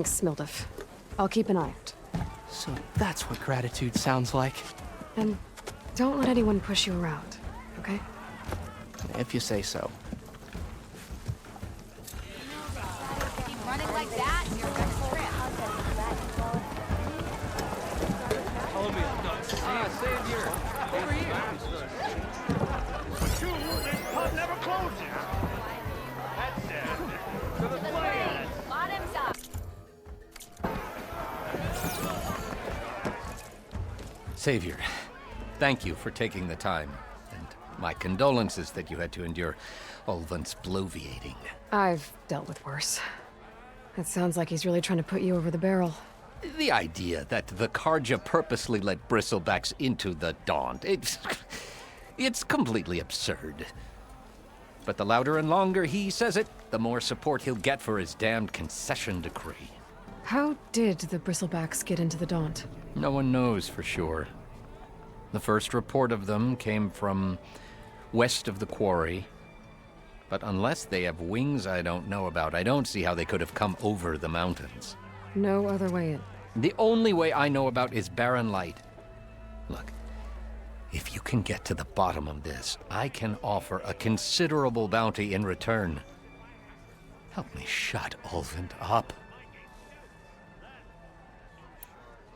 Thanks, Smildiff. I'll keep an eye out. So that's what gratitude sounds like. And don't let anyone push you around, okay? If you say so. Keep running like that, you're gonna trip. Follow me. Savior. Over here. This pub never closes. That's it. To the plan. Bottoms up. Savior, thank you for taking the time, and my condolences that you had to endure Ulvant's bloviating. I've dealt with worse. It sounds like he's really trying to put you over the barrel. The idea that the Karja purposely let Bristlebacks into the Daunt, it's completely absurd. But the louder and longer he says it, the more support he'll get for his damned concession decree. How did the Bristlebacks get into the Daunt? No one knows for sure. The first report of them came from west of the quarry. But unless they have wings I don't know about, I don't see how they could have come over the mountains. No other way in. The only way I know about is barren light. Look, if you can get to the bottom of this, I can offer a considerable bounty in return. Help me shut Ulvant up.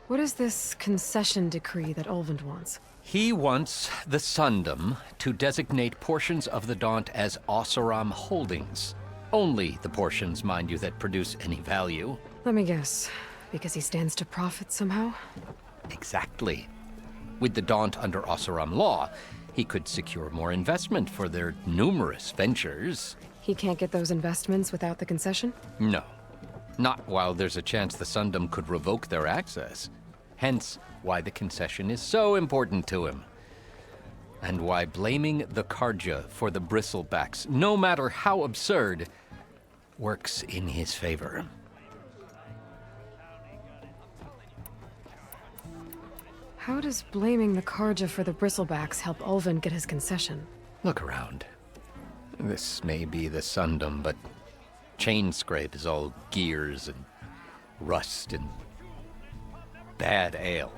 What is this concession decree that Ulvant wants? He wants the Sundom to designate portions of the Daunt as Oseram holdings. Only the portions, mind you, that produce any value. Let me guess. Because he stands to profit somehow? Exactly. With the Daunt under Oseram law, he could secure more investment for their numerous ventures. He can't get those investments without the concession? No. Not while there's a chance the Sundom could revoke their access. Hence, why the concession is so important to him. And why blaming the Karja for the Bristlebacks, no matter how absurd, works in his favor. How does blaming the Karja for the Bristlebacks help Ulvant get his concession? Look around. This may be the Sundom, but Chainscrape is all gears and rust and bad ale.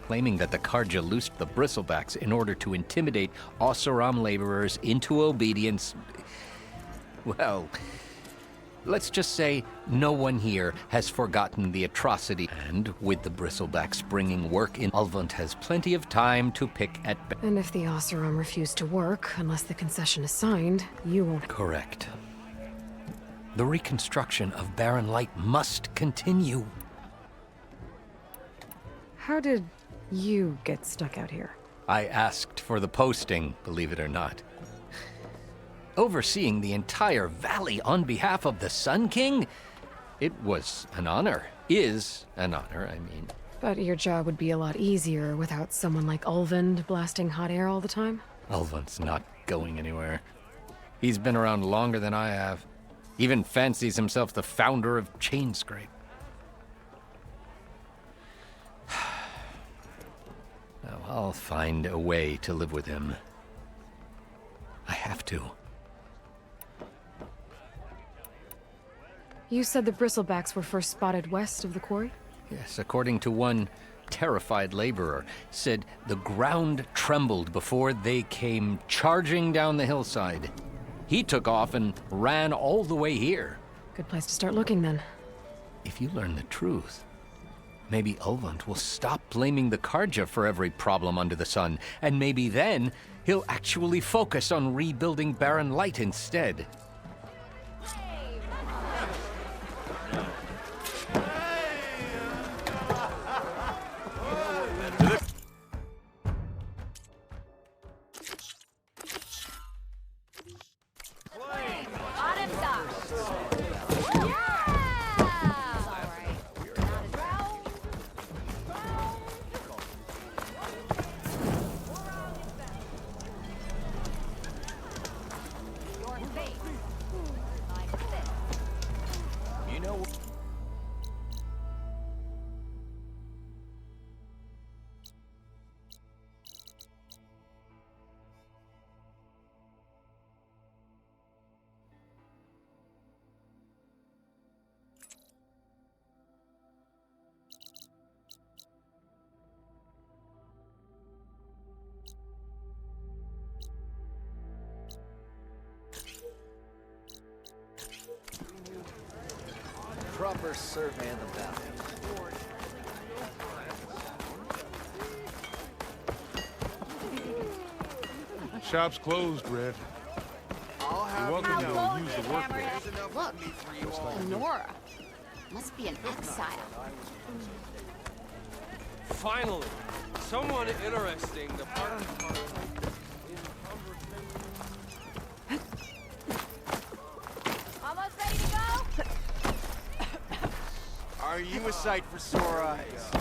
Claiming that the Karja loosed the Bristlebacks in order to intimidate Oseram laborers into obedience. Well, let's just say no one here has forgotten the atrocity. And with the Bristlebacks bringing work in, Ulvant has plenty of time to pick at... And if the Oseram refuse to work, unless the concession is signed, you won't... Correct. The reconstruction of Barren Light must continue. How did you get stuck out here? I asked for the posting, believe it or not. Overseeing the entire valley on behalf of the Sun King? It was an honor. Is an honor, I mean. But your job would be a lot easier without someone like Ulvand blasting hot air all the time? Ulvand's not going anywhere. He's been around longer than I have. Even fancies himself the founder of Chainscrape. Now, I'll find a way to live with him. I have to. You said the Bristlebacks were first spotted west of the quarry? Yes, according to one terrified laborer, said the ground trembled before they came charging down the hillside. He took off and ran all the way here. Good place to start looking, then. If you learn the truth, maybe Ulvant will stop blaming the Karja for every problem under the sun, and maybe then he'll actually focus on rebuilding Barren Light instead. Bottoms up. Your face. proper survey of the valley. Shop's closed, Red. You're welcome to use the workbench. Look, Nora. Must be an exile. Finally, someone interesting. The part. Almost ready to go? Are you a sight for sore eyes?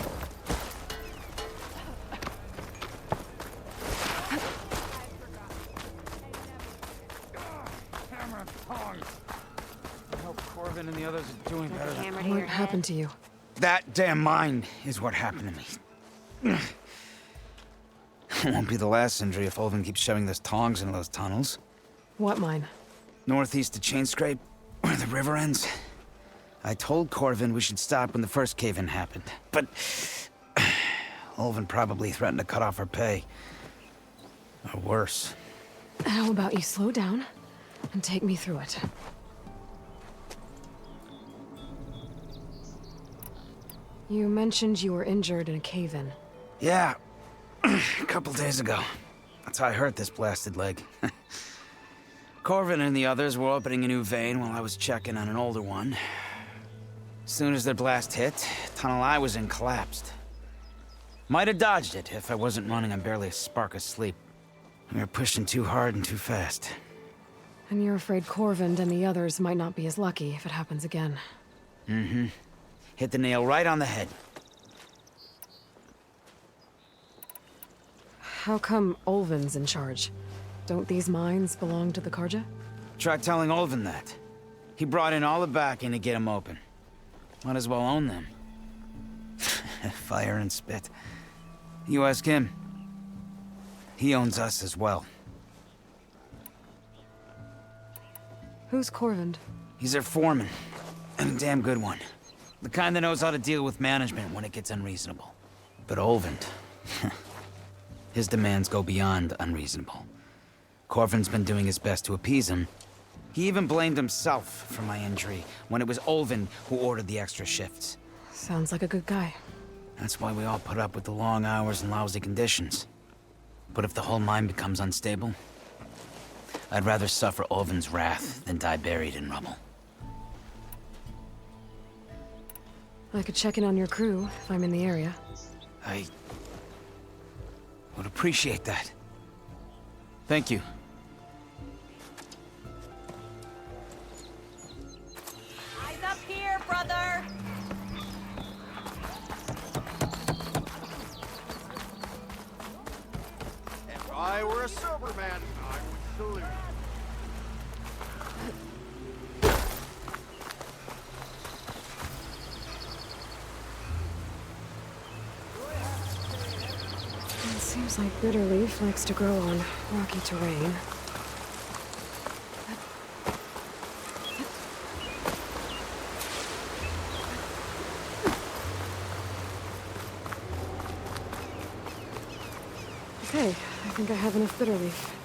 I hope Corvin and the others are doing better. Hammer to What your happened head. to you? That damn mine is what happened to me. It won't be the last injury if Ulvin keeps shoving those tongs into those tunnels. What mine? Northeast of Chainscrape, where the river ends. I told Corvin we should stop when the first cave-in happened, but Ulvin probably threatened to cut off our pay. Or worse. How about you slow down and take me through it? You mentioned you were injured in a cave-in. Yeah, a couple days ago. That's how I hurt this blasted leg. Corvin and the others were opening a new vein while I was checking on an older one. As soon as their blast hit, tunnel I was in collapsed. Might have dodged it if I wasn't running on barely a spark of sleep. We were pushing too hard and too fast. And you're afraid Corvin and the others might not be as lucky if it happens again. Mm-hmm. Hit the nail right on the head. How come Ulvin's in charge? Don't these mines belong to the Karja? Try telling Ulvin that. He brought in all the backing to get them open. Might as well own them. Fire and spit. You ask him. He owns us as well. Who's Corvin? He's their foreman. And a damn good one. The kind that knows how to deal with management when it gets unreasonable. But Ulvin... his demands go beyond unreasonable. Corvin's been doing his best to appease him. He even blamed himself for my injury when it was Ulvin who ordered the extra shifts. Sounds like a good guy. That's why we all put up with the long hours and lousy conditions. But if the whole mine becomes unstable, I'd rather suffer Ulvin's wrath than die buried in rubble. I could check in on your crew if I'm in the area. I would appreciate that. Thank you. Eyes up here, brother! If I were a sober man, I would salute. It seems like Bitterleaf likes to grow on rocky terrain. Okay, I think I have enough Bitterleaf.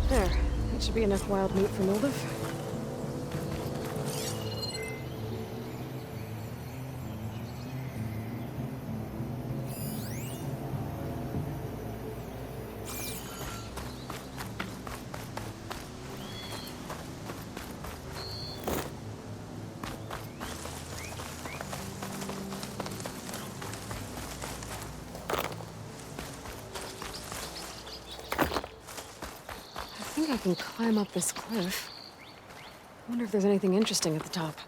There. That should be enough wild meat for Moldov. can climb up this cliff. I wonder if there's anything interesting at the top.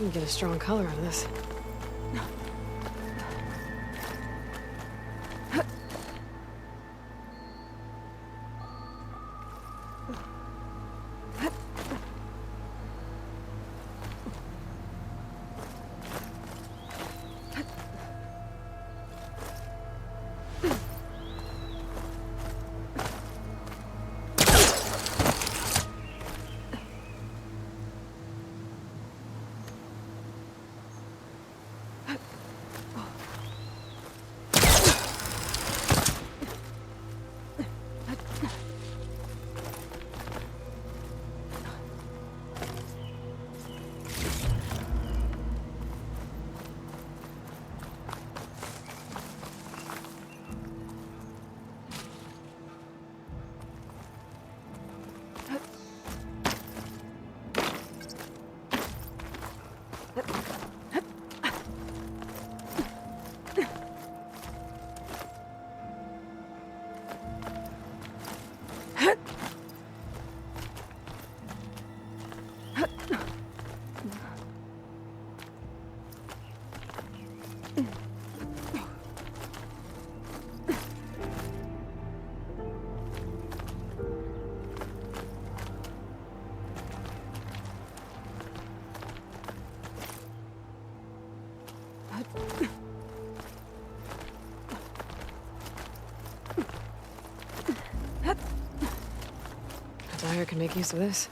You can get a strong color out of this. Dyer can make use of this.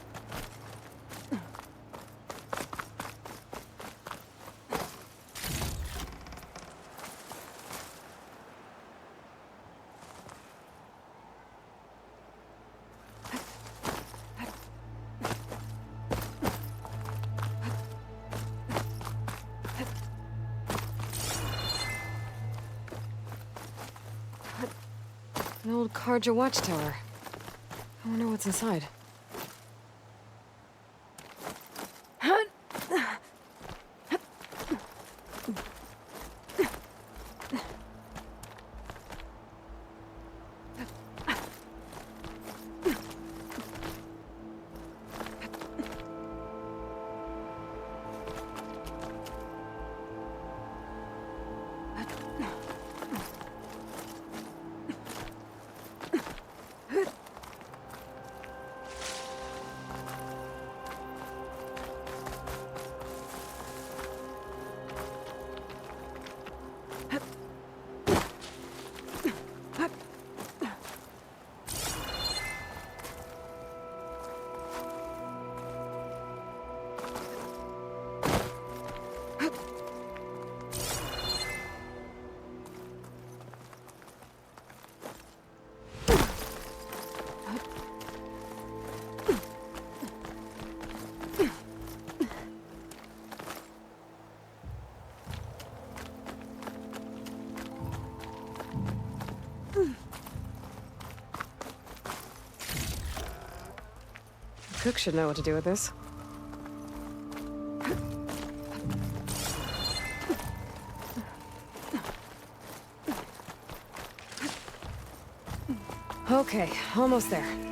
An old Karja Watchtower. I wonder what's inside. Cook should know what to do with this. Okay, almost there.